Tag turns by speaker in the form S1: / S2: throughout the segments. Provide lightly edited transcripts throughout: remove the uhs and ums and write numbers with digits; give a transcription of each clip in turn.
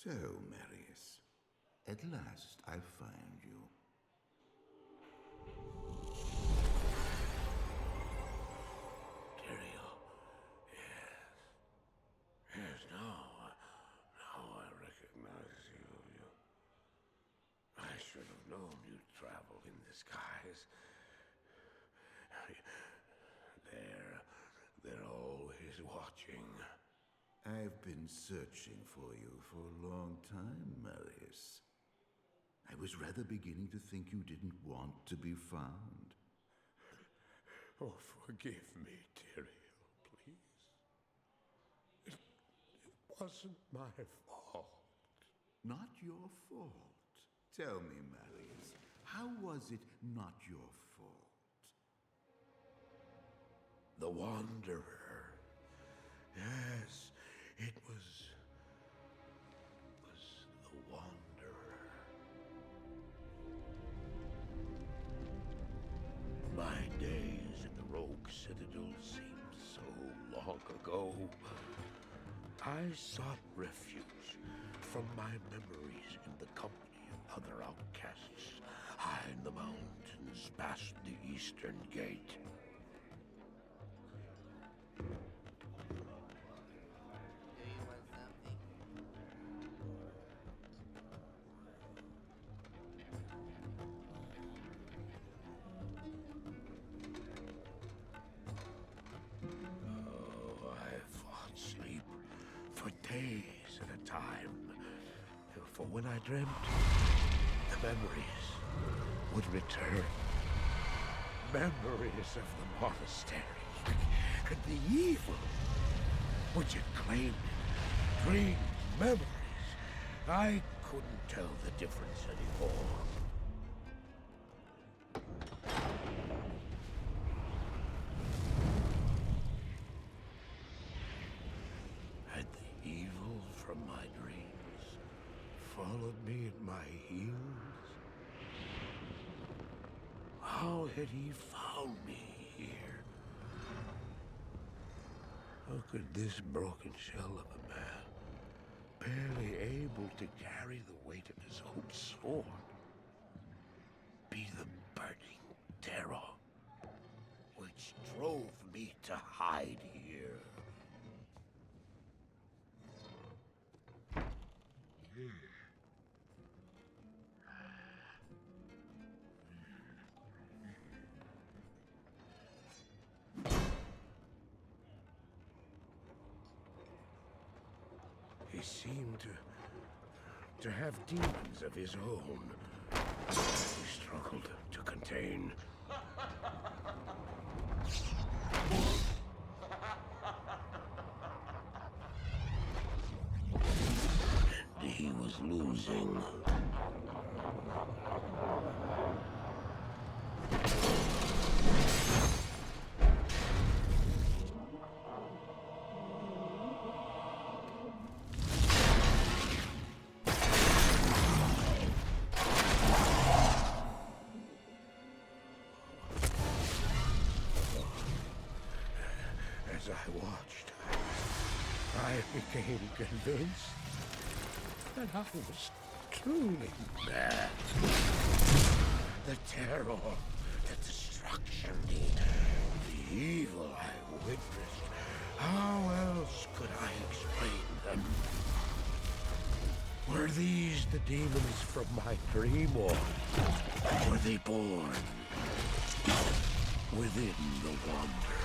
S1: So, Marius, at last I find you.
S2: Tyrael, yes. Yes, now I recognize you. I should have known you'd travel in disguise. They're always watching.
S1: I've been searching for you for a long time, Marius. I was rather beginning to think you didn't want to be found.
S2: Oh, forgive me, Tyrael, please. It wasn't my fault.
S1: Not your fault. Tell me, Marius, how was it not your fault?
S2: The Wanderer. Yes, it was the Wanderer. My days at the Rogue Citadel seem so long ago. I sought refuge from my memories in the company of other outcasts, high in the mountains past the Eastern Gate. Days at a time. For when I dreamt, the memories would return. Memories of the monastery and the evil which had claimed it. Dreams, memories. I couldn't tell the difference anymore. From my dreams, followed me at my heels. How had he found me here? How could this broken shell of a man, barely able to carry the weight of his own sword, be the burning terror which drove me to hide here? He seemed to have demons of his own. He struggled to contain. And he was losing. As I watched, I became convinced that I was truly mad. The terror, the destruction, the evil I witnessed. How else could I explain them? Were these the demons from my dream, or were they born within the Wanderer?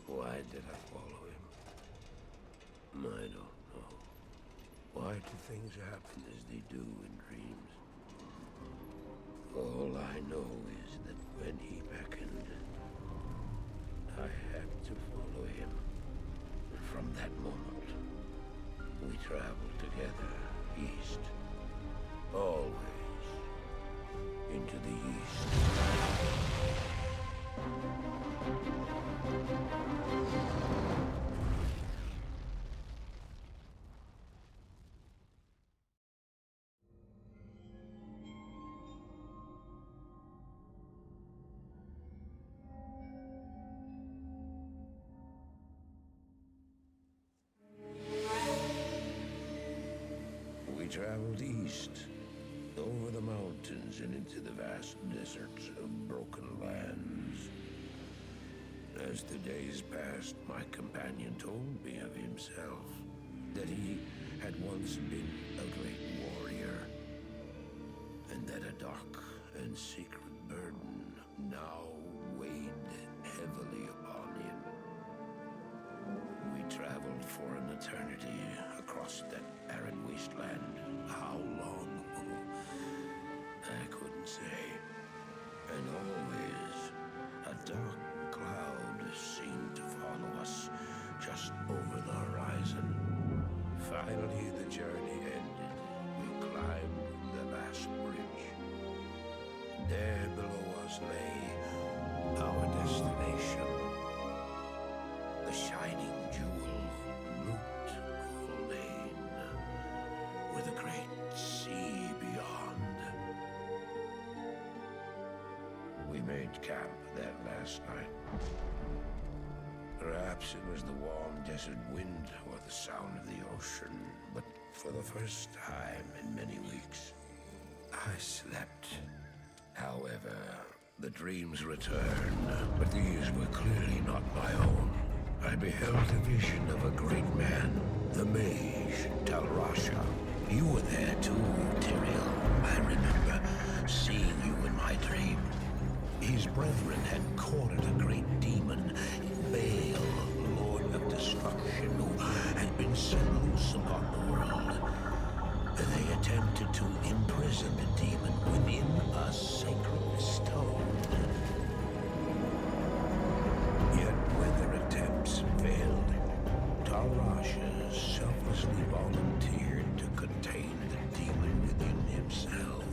S2: Why did I follow him? I don't know. Why do things happen as they do in dreams? All I know is that when he beckoned, I had to follow him. And from that moment, we traveled together east. Always into the east. We traveled east, over the mountains and into the vast deserts of broken lands. As the days passed, my companion told me of himself, that he had once been a great warrior, and that a dark and secret burden now weighed heavily upon him. We traveled for an eternity across that arid wasteland. How long? I couldn't say. And always, a dark cloud seemed to follow us just over the horizon. Finally, the journey ended. We climbed the last bridge. There below us lay our destination. The shining jewel, Loot Lane, with a great sea beyond. We made camp that last night. Perhaps it was the warm desert wind or the sound of the ocean, but for the first time in many weeks, I slept. However, the dreams returned, but these were clearly not my own. I beheld a vision of a great man, the mage, Talrasha. You were there too, Tyrael. I remember seeing you in my dream. His brethren had cornered a great demon, Baal, Lord of Destruction, who had been set loose upon the world. They attempted to imprison the demon within a sacred stone. Yet when their attempts failed, Talrasha selflessly volunteered to contain the demon within himself,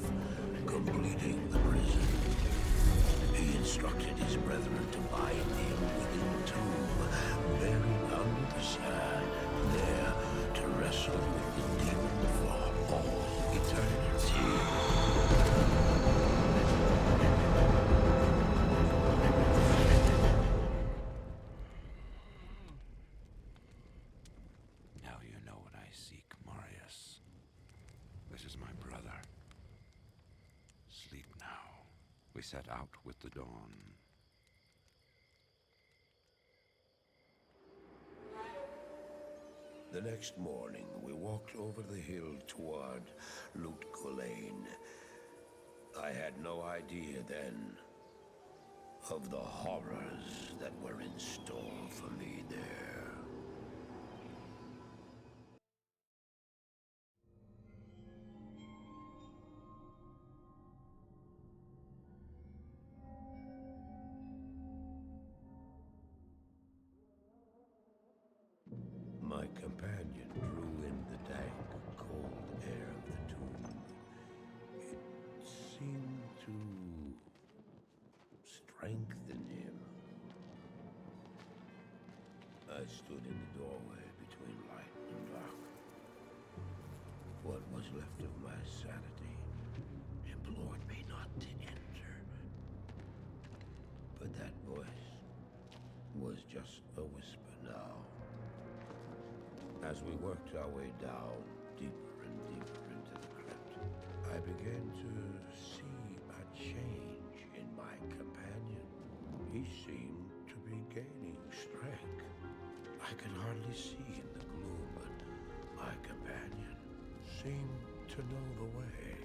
S2: completing the prison. He instructed his brethren to bind him within a tomb, buried under the sand, there to wrestle with the demon for all eternity.
S3: Now you know what I seek, Marius. This is my brother. Sleep now. We set out with the dawn.
S2: The next morning, we walked over the hill toward Loot Lane. I had no idea then of the horrors that were in store for me there. My companion drew in the dank, cold air of the tomb. It seemed to strengthen him. I stood in the doorway between light and dark. What was left of my sanity implored me not to enter. But that voice was just a whisper now. As we worked our way down, deeper and deeper into the crypt, I began to see a change in my companion. He seemed to be gaining strength. I could hardly see in the gloom, but my companion seemed to know the way.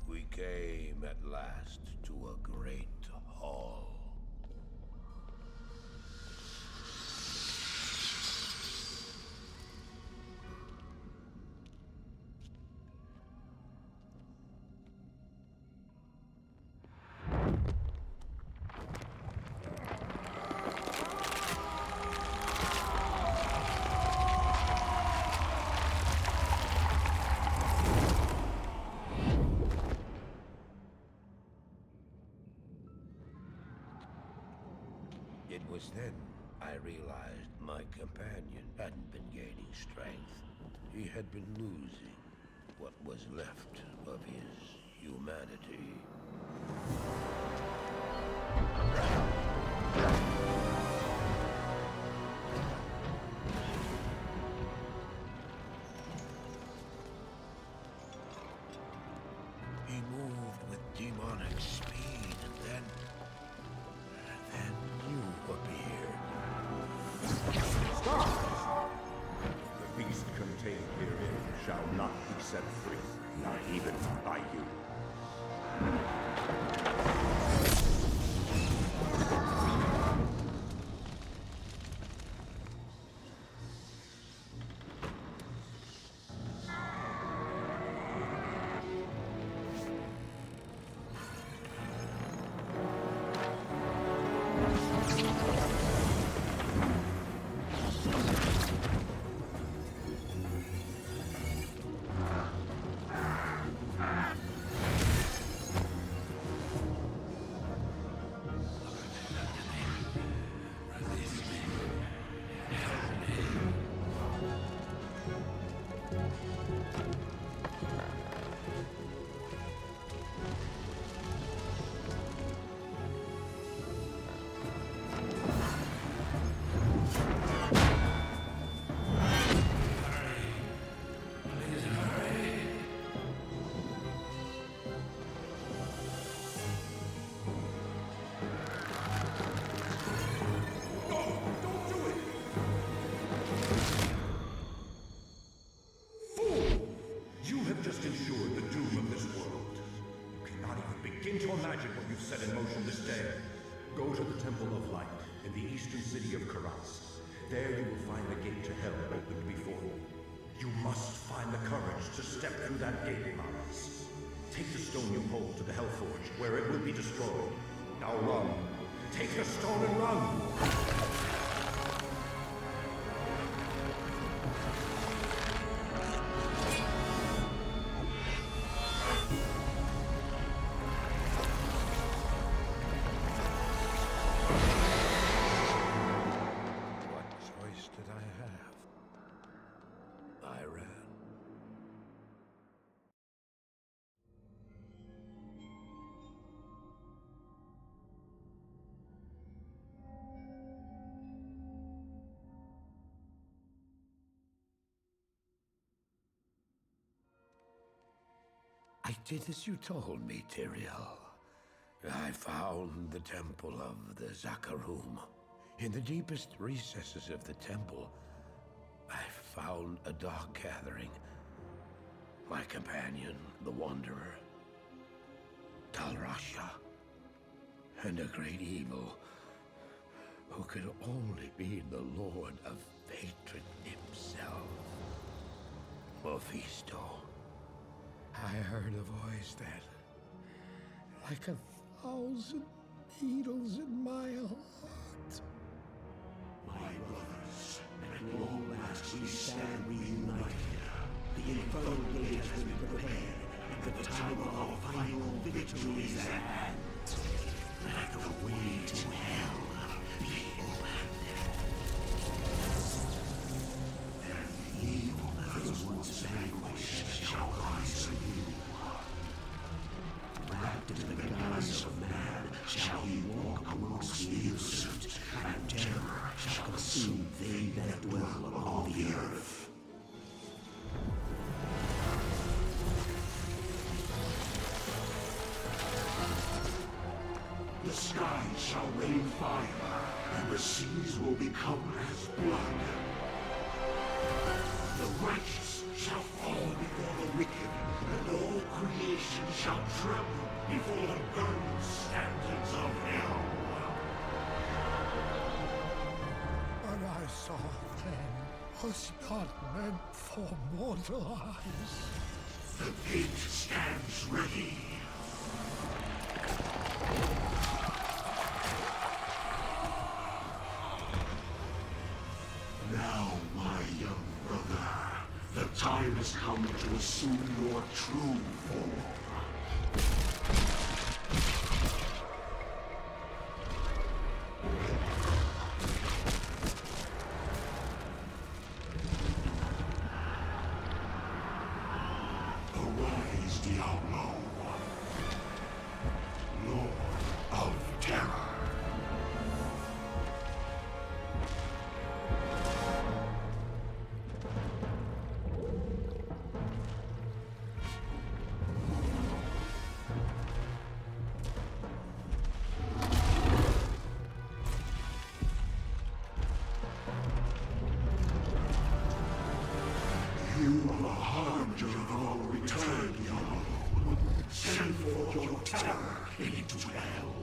S2: We came at last to a great hall. It was then I realized my companion hadn't been gaining strength. He had been losing what was left of his humanity. He moved with demonic speed, and then you appeared.
S4: Stop! The beast contained herein shall not be set free, not even by you. To imagine what you've set in motion this day. Go to the Temple of Light in the eastern city of Karas. There you will find the gate to hell opened before you. You must find the courage to step through that gate, Maris. Take the stone you hold to the Hellforge, where it will be destroyed. Now run. Take the stone and run!
S2: I did as you told me, Tyrael. I found the temple of the Zakarum. In the deepest recesses of the temple, I found a dark gathering. My companion, the Wanderer, Talrasha, and a great evil who could only be the Lord of Hatred himself, Mephisto. I heard a voice that, like 1,000 needles in my heart.
S5: My brothers, at long last we stand reunited. The infernal gate has been prepared, and the time of our final victory is at hand. Let the way to hell be opened. And the evil that was once vanquished shall rise anew. Wrapped in the guise of man, shall he walk amongst the innocent, and terror shall consume they that dwell upon the earth. The skies shall rain fire, and the seas will become as blood. The righteous shall fall before the wicked, and all creation shall tremble before the burning standards of hell.
S2: What I saw then was not meant for mortal eyes.
S5: The gate stands ready. Now, my young brother, the time has come to assume your true form. harbinger of our return, Diablo. Send forth your terror into hell.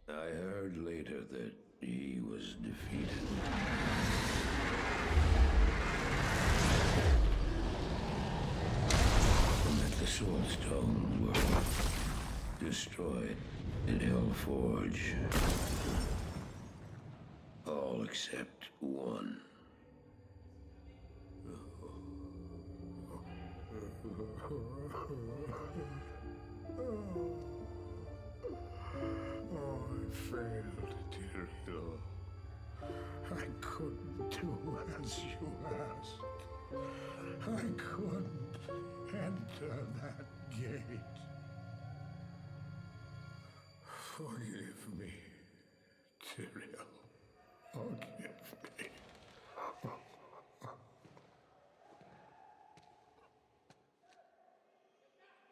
S2: I heard later that he was defeated. And that the Soul Stones were destroyed in Hellforge. All except one.
S6: Oh, I failed, Diablo. I couldn't do as you asked. I couldn't enter that gate. Forgive me, Tyrael. Forgive me.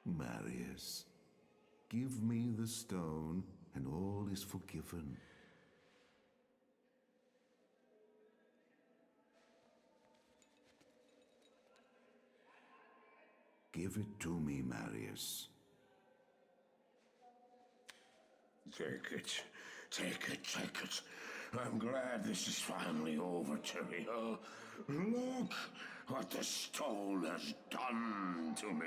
S1: Marius, give me the stone, and all is forgiven. Give it to me, Marius.
S2: Take it. Take it, take it. I'm glad this is finally over, Tyrael. Look what the stone has done to me.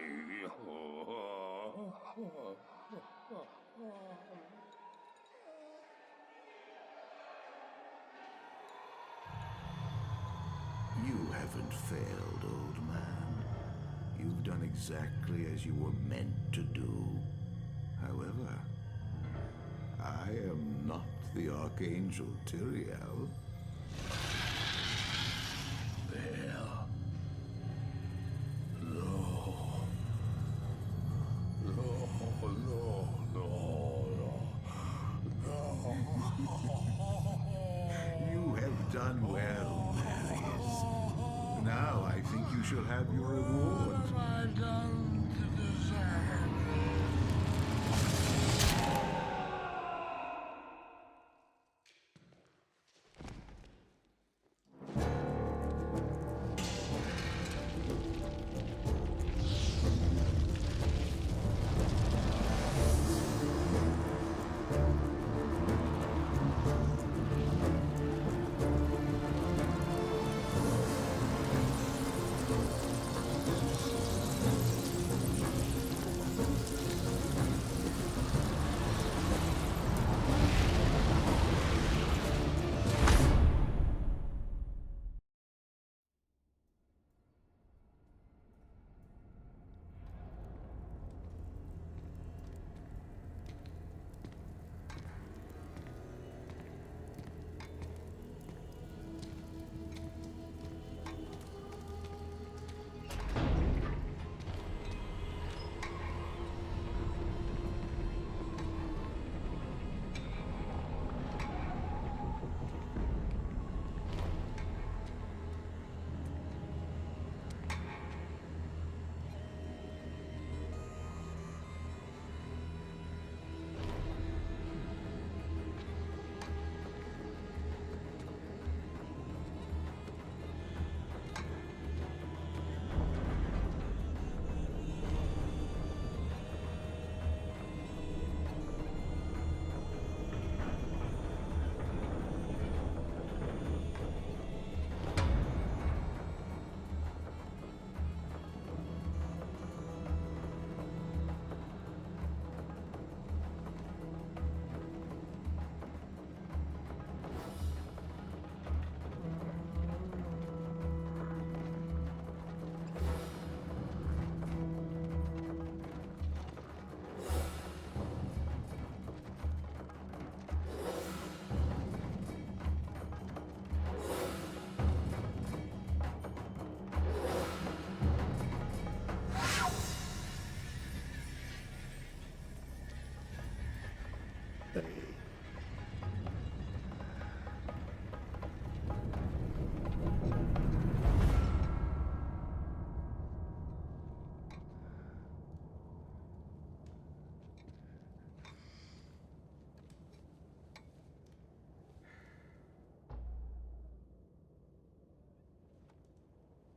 S1: You haven't failed, old man. You've done exactly as you were meant to do. However, I am not the Archangel Tyrael.
S2: Well, no. No, no, no, no.
S1: You have done well, Marius. Now I think you shall have your reward.
S6: What have I done to deserve?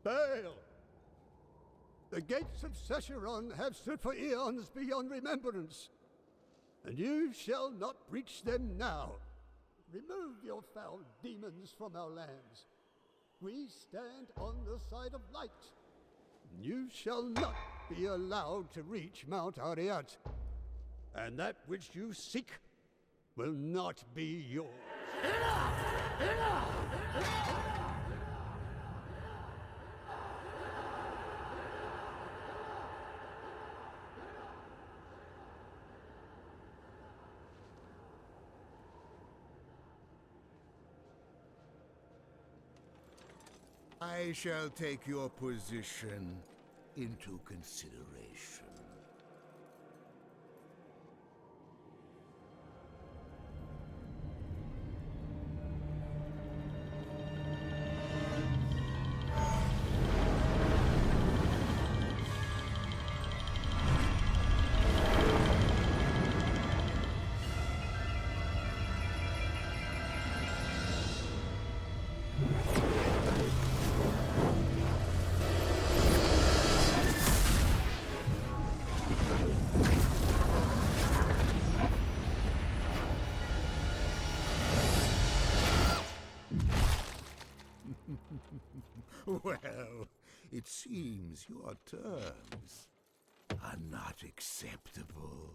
S7: fail. The gates of Secheron have stood for eons beyond remembrance, and you shall not breach them now. Remove your foul demons from our lands. We stand on the side of light. You shall not be allowed to reach Mount Ariat, and that which you seek will not be yours.
S1: I shall take your position into consideration. Well, it seems your terms are not acceptable.